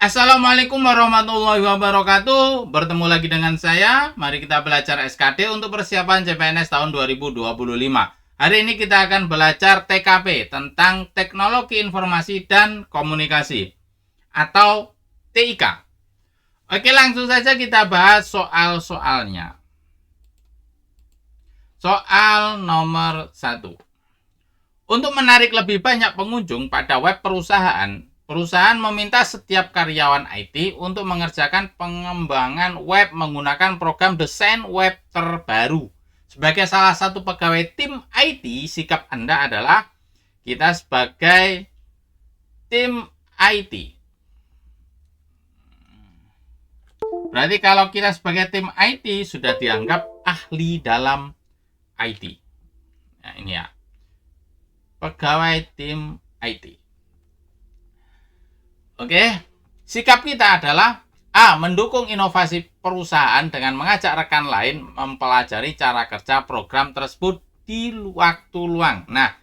Assalamualaikum warahmatullahi wabarakatuh. Bertemu lagi dengan saya. Mari kita belajar SKD untuk persiapan CPNS tahun 2025. Hari ini kita akan belajar TKP tentang Teknologi Informasi dan Komunikasi atau TIK. Oke, langsung saja kita bahas soal-soalnya. Soal nomor 1. Untuk menarik lebih banyak pengunjung pada web perusahaan meminta setiap karyawan IT untuk mengerjakan pengembangan web menggunakan program desain web terbaru. Sebagai salah satu pegawai tim IT, sikap Anda adalah kita sebagai tim IT. Berarti kalau kita sebagai tim IT sudah dianggap ahli dalam IT. Nah, ini ya. Pegawai tim IT. Oke, sikap kita adalah A. Mendukung inovasi perusahaan dengan mengajak rekan lain mempelajari cara kerja program tersebut di waktu luang. Nah,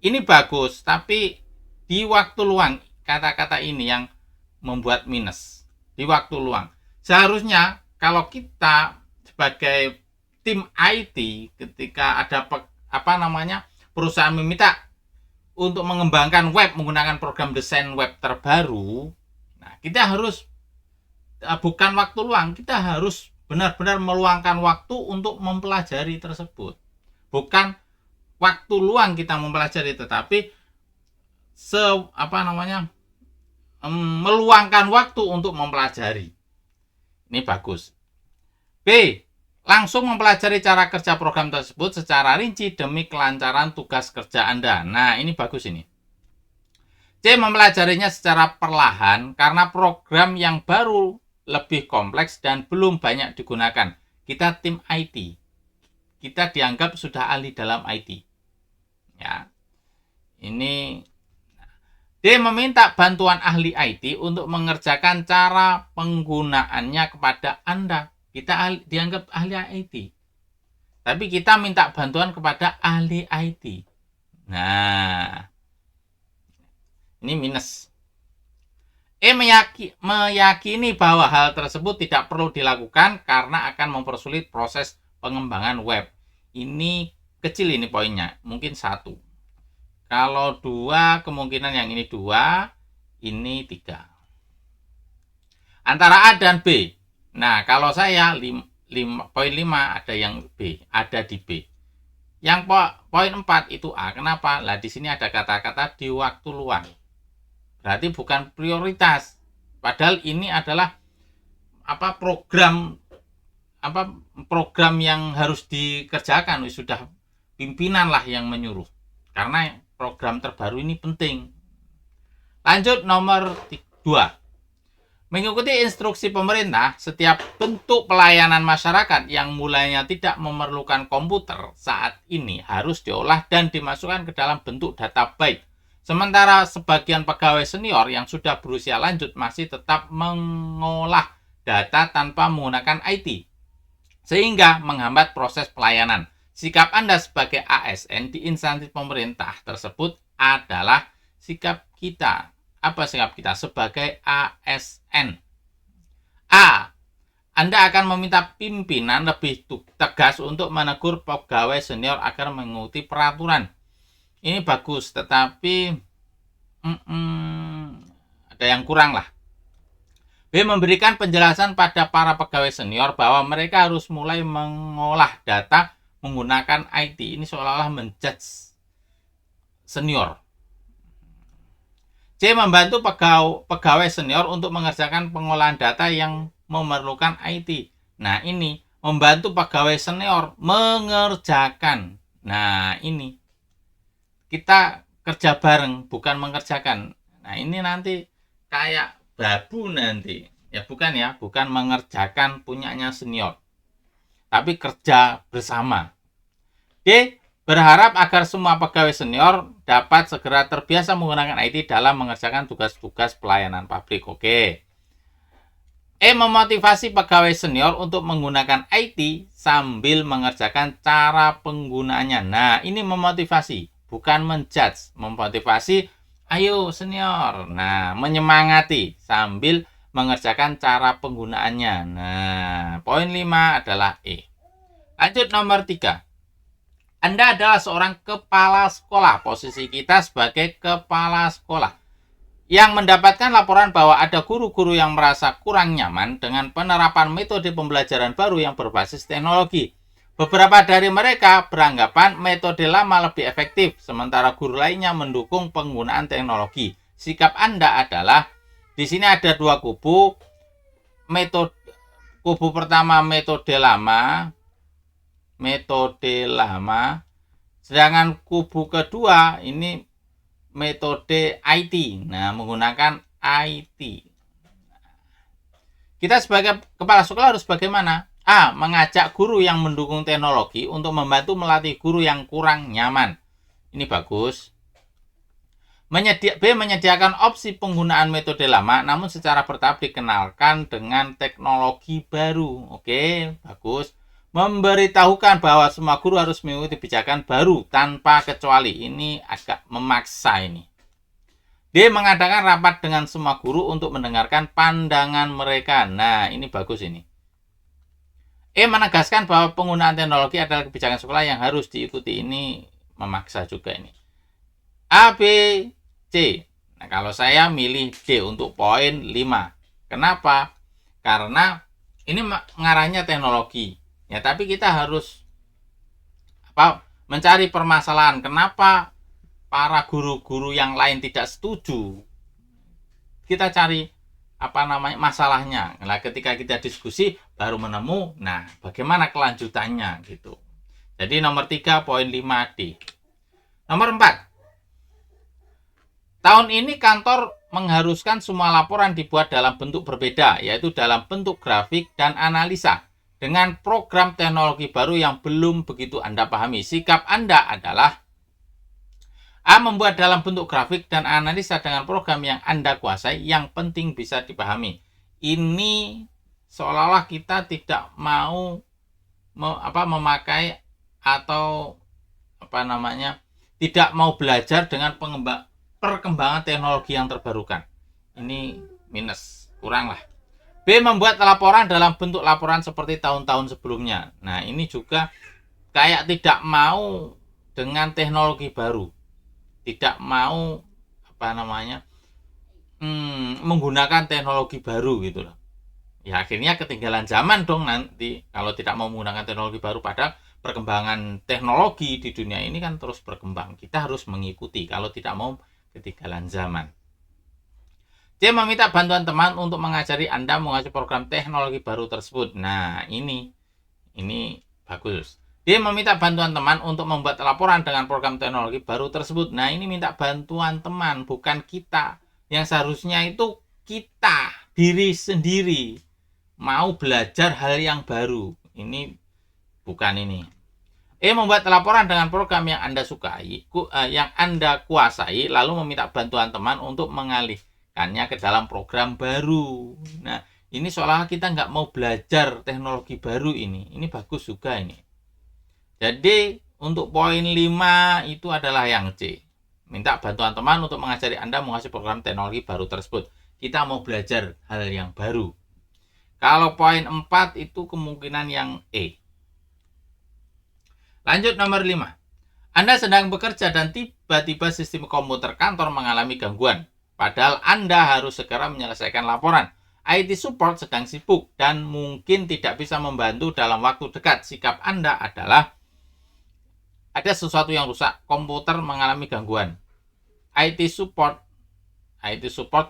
ini bagus, tapi di waktu luang, kata-kata ini yang membuat minus. Di waktu luang. Seharusnya kalau kita sebagai tim IT ketika ada perusahaan meminta untuk mengembangkan web menggunakan program desain web terbaru, nah kita harus bukan waktu luang, kita harus benar-benar meluangkan waktu untuk mempelajari tersebut. Bukan waktu luang kita mempelajari, tetapi meluangkan waktu untuk mempelajari. Ini bagus. B. Langsung mempelajari cara kerja program tersebut secara rinci demi kelancaran tugas kerja Anda. Nah, ini bagus ini. C. Mempelajarinya secara perlahan karena program yang baru lebih kompleks dan belum banyak digunakan. Kita tim IT. Kita dianggap sudah ahli dalam IT. Ya. Ini D. Meminta bantuan ahli IT untuk mengerjakan cara penggunaannya kepada Anda. Kita dianggap ahli IT. Tapi kita minta bantuan kepada ahli IT. Nah, ini minus. E. Meyakini bahwa hal tersebut tidak perlu dilakukan karena akan mempersulit proses pengembangan web. Ini kecil ini poinnya, mungkin 1. Kalau 2, kemungkinan yang ini 2, ini 3. Antara A dan B. Nah, kalau saya poin 5 ada yang B, ada di B. Yang poin 4 itu A. Kenapa? Lah di sini ada kata-kata di waktu luang. Berarti bukan prioritas. Padahal ini adalah program yang harus dikerjakan, sudah pimpinan lah yang menyuruh. Karena program terbaru ini penting. Lanjut nomor 2. Mengikuti instruksi pemerintah, setiap bentuk pelayanan masyarakat yang mulainya tidak memerlukan komputer saat ini harus diolah dan dimasukkan ke dalam bentuk data byte. Sementara sebagian pegawai senior yang sudah berusia lanjut masih tetap mengolah data tanpa menggunakan IT, sehingga menghambat proses pelayanan. Sikap Anda sebagai ASN di instansi pemerintah tersebut adalah sikap kita. Apa sikap kita sebagai ASN? A. Anda akan meminta pimpinan lebih tegas untuk menegur pegawai senior agar mengikuti peraturan. Ini bagus, tetapi ada yang kurang lah. B. Memberikan penjelasan pada para pegawai senior bahwa mereka harus mulai mengolah data menggunakan IT. Ini seolah-olah menjudge senior. C. Membantu pegawai senior untuk mengerjakan pengolahan data yang memerlukan IT. Nah, ini membantu pegawai senior mengerjakan. Nah, ini kita kerja bareng, bukan mengerjakan. Nah, ini nanti kayak babu nanti. Ya, bukan mengerjakan punyanya senior. Tapi kerja bersama. D. Berharap agar semua pegawai senior dapat segera terbiasa menggunakan IT dalam mengerjakan tugas-tugas pelayanan pabrik. Oke. E. Memotivasi pegawai senior untuk menggunakan IT sambil mengerjakan cara penggunaannya. Nah, ini memotivasi, bukan menjudge. Memotivasi, ayo senior. Nah, menyemangati sambil mengerjakan cara penggunaannya. Nah, poin 5 adalah E. Lanjut nomor 3. Anda adalah seorang kepala sekolah. Posisi kita sebagai kepala sekolah yang mendapatkan laporan bahwa ada guru-guru yang merasa kurang nyaman dengan penerapan metode pembelajaran baru yang berbasis teknologi. Beberapa dari mereka beranggapan metode lama lebih efektif, sementara guru lainnya mendukung penggunaan teknologi. Sikap Anda adalah, di sini ada dua kubu. Kubu pertama metode lama, sedangkan kubu kedua ini metode IT. Nah, menggunakan IT. Kita sebagai kepala sekolah harus bagaimana? A. Mengajak guru yang mendukung teknologi untuk membantu melatih guru yang kurang nyaman. Ini bagus. B. Menyediakan opsi penggunaan metode lama, namun secara bertahap dikenalkan dengan teknologi baru. Oke, bagus. Memberitahukan bahwa semua guru harus mengikuti kebijakan baru tanpa kecuali. Ini agak memaksa ini. D. Mengadakan rapat dengan semua guru untuk mendengarkan pandangan mereka. Nah, ini bagus ini. E. Menegaskan bahwa penggunaan teknologi adalah kebijakan sekolah yang harus diikuti. Ini memaksa juga ini. A, B, C. Nah, kalau saya milih D untuk poin 5. Kenapa? Karena ini mengarahnya teknologi. Ya, tapi kita harus mencari permasalahan. Kenapa para guru-guru yang lain tidak setuju? Kita cari masalahnya. Nah, ketika kita diskusi baru menemu, nah bagaimana kelanjutannya gitu. Jadi nomor 3 poin 5D. Nomor 4. Tahun ini kantor mengharuskan semua laporan dibuat dalam bentuk berbeda, yaitu dalam bentuk grafik dan analisa. Dengan program teknologi baru yang belum begitu Anda pahami, sikap Anda adalah A. Membuat dalam bentuk grafik dan analisa dengan program yang Anda kuasai, yang penting bisa dipahami. Ini seolah-olah kita tidak mau memakai atau tidak mau belajar dengan perkembangan teknologi yang terbarukan. Ini minus, kurang lah. B. Membuat laporan dalam bentuk laporan seperti tahun-tahun sebelumnya. Nah, ini juga kayak tidak mau dengan teknologi baru. Tidak mau menggunakan teknologi baru gitu loh. Ya, akhirnya ketinggalan zaman dong nanti kalau tidak mau menggunakan teknologi baru. Padahal perkembangan teknologi di dunia ini kan terus berkembang. Kita harus mengikuti kalau tidak mau ketinggalan zaman. C. Meminta bantuan teman untuk mengajari Anda menguasai program teknologi baru tersebut. Nah, ini bagus. D. Meminta bantuan teman untuk membuat laporan dengan program teknologi baru tersebut. Nah, ini minta bantuan teman, bukan kita. Yang seharusnya itu kita, diri sendiri, mau belajar hal yang baru. Ini bukan ini. E. Membuat laporan dengan program yang Anda sukai, yang Anda kuasai, lalu meminta bantuan teman untuk mengalihkannya ke dalam program baru. Nah, ini seolah kita nggak mau belajar teknologi baru ini. Ini bagus juga ini. Jadi, untuk poin 5 itu adalah yang C. Minta bantuan teman untuk mengajari Anda menguasai program teknologi baru tersebut. Kita mau belajar hal yang baru. Kalau poin 4 itu kemungkinan yang E. Lanjut nomor 5. Anda sedang bekerja dan tiba-tiba sistem komputer kantor mengalami gangguan. Padahal Anda harus segera menyelesaikan laporan. IT support sedang sibuk dan mungkin tidak bisa membantu dalam waktu dekat. Sikap Anda adalah ada sesuatu yang rusak, komputer mengalami gangguan. IT support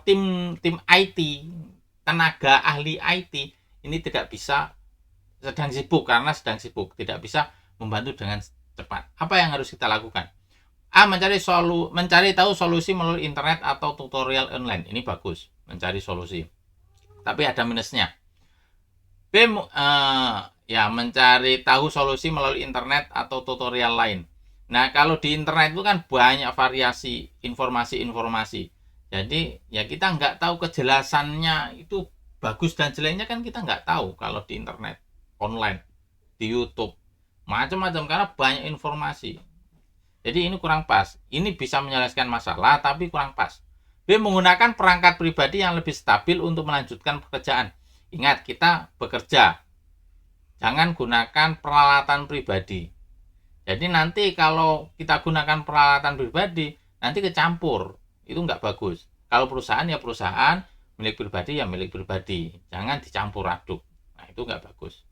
tim IT, tenaga ahli IT ini tidak bisa, sedang sibuk, tidak bisa membantu dengan cepat. Apa yang harus kita lakukan? A. Mencari tahu solusi melalui internet atau tutorial online. Ini bagus, mencari solusi. Tapi ada minusnya. B. Mencari tahu solusi melalui internet atau tutorial lain. Nah, kalau di internet itu kan banyak variasi informasi-informasi. Jadi, ya kita nggak tahu kejelasannya itu bagus dan jeleknya kan kita nggak tahu kalau di internet, online, di YouTube. Macam-macam karena banyak informasi. Jadi ini kurang pas. Ini bisa menyelesaikan masalah tapi kurang pas. B. Menggunakan perangkat pribadi yang lebih stabil untuk melanjutkan pekerjaan. Ingat, kita bekerja. Jangan gunakan peralatan pribadi. Jadi nanti kalau kita gunakan peralatan pribadi, nanti kecampur. Itu nggak bagus. Kalau perusahaan ya perusahaan, milik pribadi ya milik pribadi. Jangan dicampur aduk. Nah, itu nggak bagus.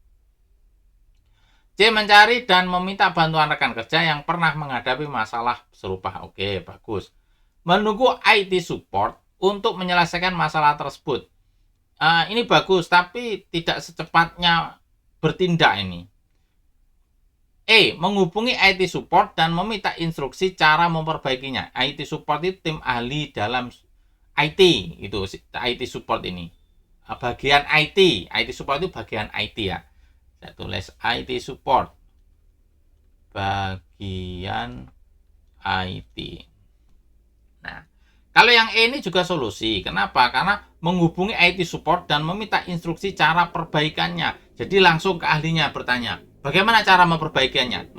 C. Mencari dan meminta bantuan rekan kerja yang pernah menghadapi masalah serupa. Oke, bagus. Menunggu IT support untuk menyelesaikan masalah tersebut. Ini bagus, tapi tidak secepatnya bertindak ini. E. Menghubungi IT support dan meminta instruksi cara memperbaikinya. IT support itu tim ahli dalam IT, itu IT support ini. Bagian IT support itu bagian IT ya. Saya tulis IT support. Bagian IT. Nah, kalau yang E ini juga solusi. Kenapa? Karena menghubungi IT support dan meminta instruksi cara perbaikannya. Jadi langsung ke ahlinya bertanya, bagaimana cara memperbaikinya?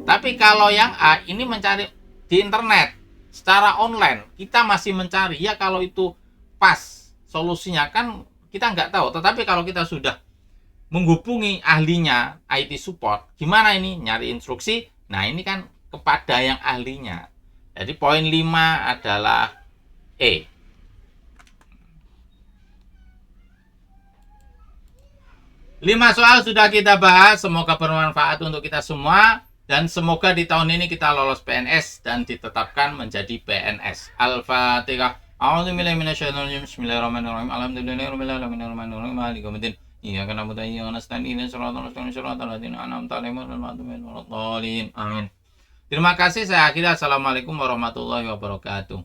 Tapi kalau yang A ini mencari di internet secara online, kita masih mencari. Ya kalau itu pas solusinya kan kita nggak tahu. Tetapi kalau kita sudah menghubungi ahlinya IT support, gimana ini? Nyari instruksi. Nah, ini kan kepada yang ahlinya. Jadi poin 5 adalah E. Lima soal sudah kita bahas, semoga bermanfaat untuk kita semua. Dan semoga di tahun ini kita lolos PNS dan ditetapkan menjadi PNS. Al-Fatihah. Bismillahirrahmanirrahim. Alhamdulillahirrahmanirrahim. Iya karena buta iya karena stand ini amin. Terima kasih, saya akhiri. Assalamualaikum warahmatullahi wabarakatuh.